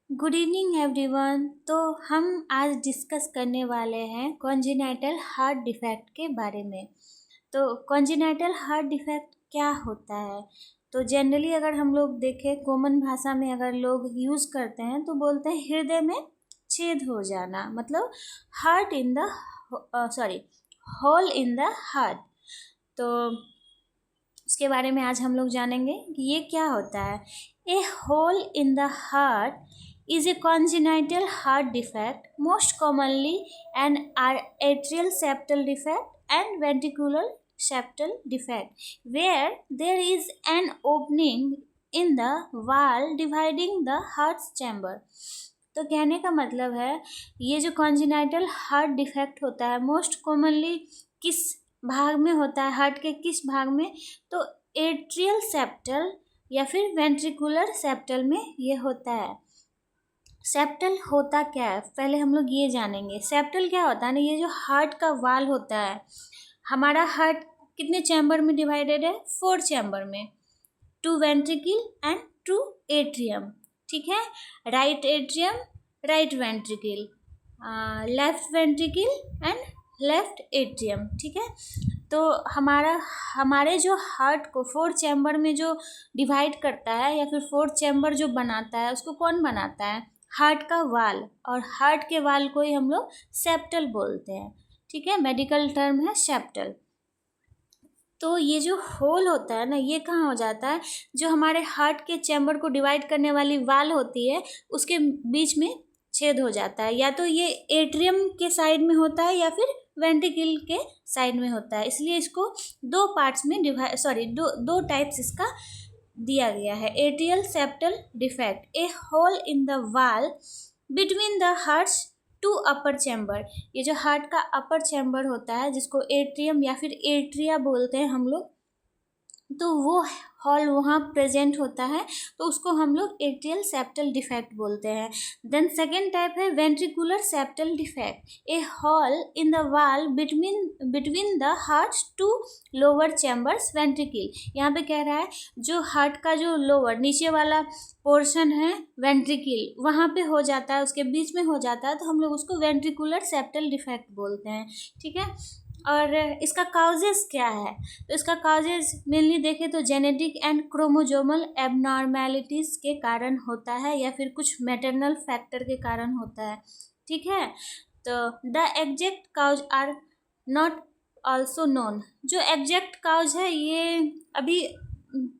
Good evening everyone. तो हम आज डिस्कस करने वाले हैं कॉन्जेनाइटल हार्ट डिफेक्ट के बारे में। तो कॉन्जेनाइटल हार्ट डिफेक्ट क्या होता है? तो जनरली अगर हम लोग देखें, कॉमन भाषा में अगर लोग यूज़ करते हैं तो बोलते हैं हृदय में छेद हो जाना, मतलब heart in the hole in the heart. तो उसके बारे में आज हम लोग जानेंगे कि ये क्या होता है। A hole in the heart is a congenital heart defect, most commonly an atrial septal defect and ventricular septal defect, where there is an opening in the wall dividing the heart chamber। तो कहने का मतलब है, ये जो congenital heart defect होता है most commonly किस भाग में होता है, हार्ट के किस भाग में? तो एट्रियल सेप्टल या फिर वेंट्रिकुलर सेप्टल में ये होता है। सेप्टल होता क्या है, पहले हम लोग ये जानेंगे। सेप्टल क्या होता है ना, ये जो हार्ट का वाल होता है, हमारा हार्ट कितने चैम्बर में डिवाइडेड है? 4 चैम्बर में, 2 वेंट्रिकल एंड 2 एट्रियम। ठीक है, right atrium, right ventricle, left ventricle and left atrium. ठीक है, तो हमारे जो हार्ट को 4 चैम्बर में जो डिवाइड करता है या फिर 4 चैम्बर जो बनाता है, उसको कौन बनाता है? हार्ट का वाल। और हार्ट के वाल को ही हम लोग सेप्टल बोलते हैं। ठीक है, मेडिकल टर्म है सेप्टल। तो ये जो होल होता है ना, ये कहाँ हो जाता है? जो हमारे हार्ट के चैम्बर को डिवाइड करने वाली वाल होती है, उसके बीच में छेद हो जाता है। या तो ये एट्रियम के साइड में होता है या फिर वेंट्रिकल के साइड में होता है। इसलिए इसको दो पार्ट्स में दो टाइप्स इसका दिया गया है। Atrial septal defect, a hole in the wall between the heart's two upper chamber. ये जो हार्ट का अपर चैम्बर होता है, जिसको एट्रियम या फिर एट्रिया बोलते हैं हम लोग, तो वो हॉल वहाँ प्रेजेंट होता है, तो उसको हम लोग एट्रियल सेप्टल डिफेक्ट बोलते हैं। देन सेकेंड टाइप है ventricular septal defect, a hole in the wall between the heart's two lower chambers ventricle. यहाँ पे कह रहा है जो हार्ट का जो लोअर नीचे वाला पोर्शन है वेंट्रिकल, वहाँ पे हो जाता है, उसके बीच में हो जाता है, तो हम लोग उसको वेंट्रिकुलर सेप्टल डिफेक्ट बोलते हैं। ठीक है, और इसका काउजेस क्या है? तो इसका काउजेस मेनली देखें तो जेनेटिक एंड क्रोमोजोमल एबनॉर्मेलिटीज़ के कारण होता है या फिर कुछ मैटरनल फैक्टर के कारण होता है। ठीक है, तो the exact cause are not also known. जो एग्जैक्ट काउज है ये अभी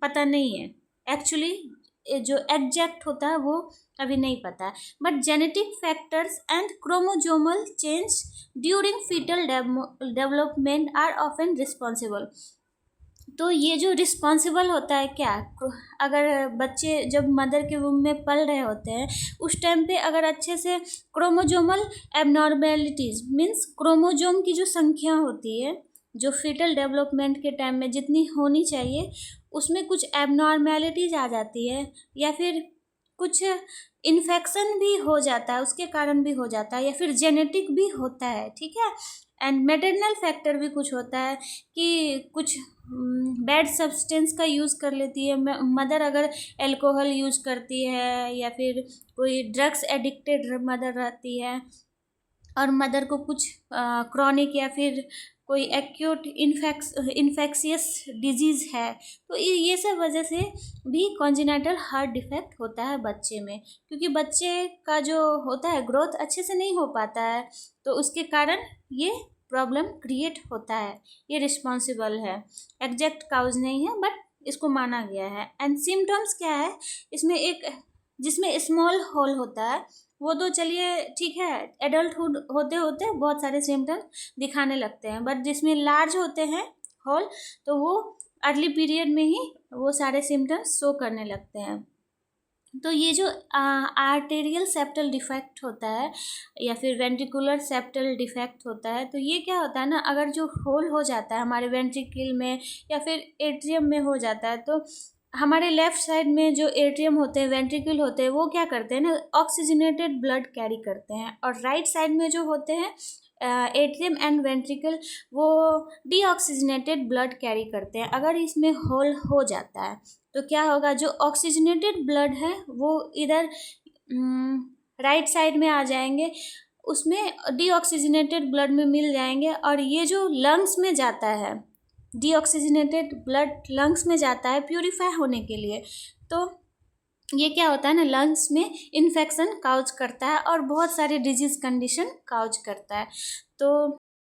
पता नहीं है। एक्चुअली जो एग्जैक्ट होता है वो अभी नहीं पता है, but genetic factors and chromosomal change during fetal development are often responsible. तो ये जो रिस्पॉन्सिबल होता है क्या, अगर बच्चे जब मदर के वूम में पल रहे होते हैं, उस टाइम पे अगर अच्छे से क्रोमोजोमल एबनॉर्मेलिटीज़ मीन्स क्रोमोजोम की जो संख्या होती है, जो फीटल डेवलपमेंट के टाइम में जितनी होनी चाहिए, उसमें कुछ एबनॉर्मेलिटीज़ आ जाती है या फिर कुछ इन्फेक्शन भी हो जाता है, उसके कारण भी हो जाता है, या फिर जेनेटिक भी होता है। ठीक है, एंड मैटरनल फैक्टर भी कुछ होता है कि कुछ बैड सब्सटेंस का यूज़ कर लेती है मदर, अगर अल्कोहल यूज़ करती है या फिर कोई ड्रग्स एडिक्टेड मदर रहती है, और मदर को कुछ क्रॉनिक या फिर कोई एक्यूट इन्फेक्शियस डिजीज़ है, तो ये सब वजह से भी कॉन्जेनाइटल हार्ट डिफेक्ट होता है बच्चे में। क्योंकि बच्चे का जो होता है ग्रोथ अच्छे से नहीं हो पाता है, तो उसके कारण ये प्रॉब्लम क्रिएट होता है। ये रिस्पॉन्सिबल है, एग्जैक्ट काउज नहीं है, बट इसको माना गया है। एंड सिम्टम्स क्या है इसमें? एक जिसमें स्मॉल होल होता है वो तो चलिए ठीक है, एडल्टहुड होते होते बहुत सारे सिम्टम्स दिखाने लगते हैं, बट जिसमें लार्ज होते हैं होल, तो वो अर्ली पीरियड में ही वो सारे सिम्टम्स शो करने लगते हैं। तो ये जो आर्टेरियल सेप्टल डिफेक्ट होता है या फिर वेंट्रिकुलर सेप्टल डिफेक्ट होता है, तो ये क्या होता है ना, अगर जो होल हो जाता है हमारे वेंट्रिकल में या फिर एट्रियम में हो जाता है, तो हमारे लेफ्ट साइड में जो एट्रियम होते हैं, वेंट्रिकल होते हैं, वो क्या करते हैं ना, ऑक्सीजनेटेड ब्लड कैरी करते हैं, और राइट साइड में जो होते हैं एट्रियम एंड वेंट्रिकल, वो डीऑक्सीजनेटेड ब्लड कैरी करते हैं। अगर इसमें होल हो जाता है तो क्या होगा, जो ऑक्सीजनेटेड ब्लड है वो इधर राइट साइड में आ जाएंगे, उसमें डीऑक्सीजनेटेड ब्लड में मिल जाएंगे। और ये जो लंग्स में जाता है, डीऑक्सीजनेटेड ब्लड लंग्स में जाता है प्यूरिफाई होने के लिए। तो ये क्या होता है ना, लंग्स में इन्फेक्शन काउज करता है और बहुत सारे डिजीज़ कंडीशन काउज करता है। तो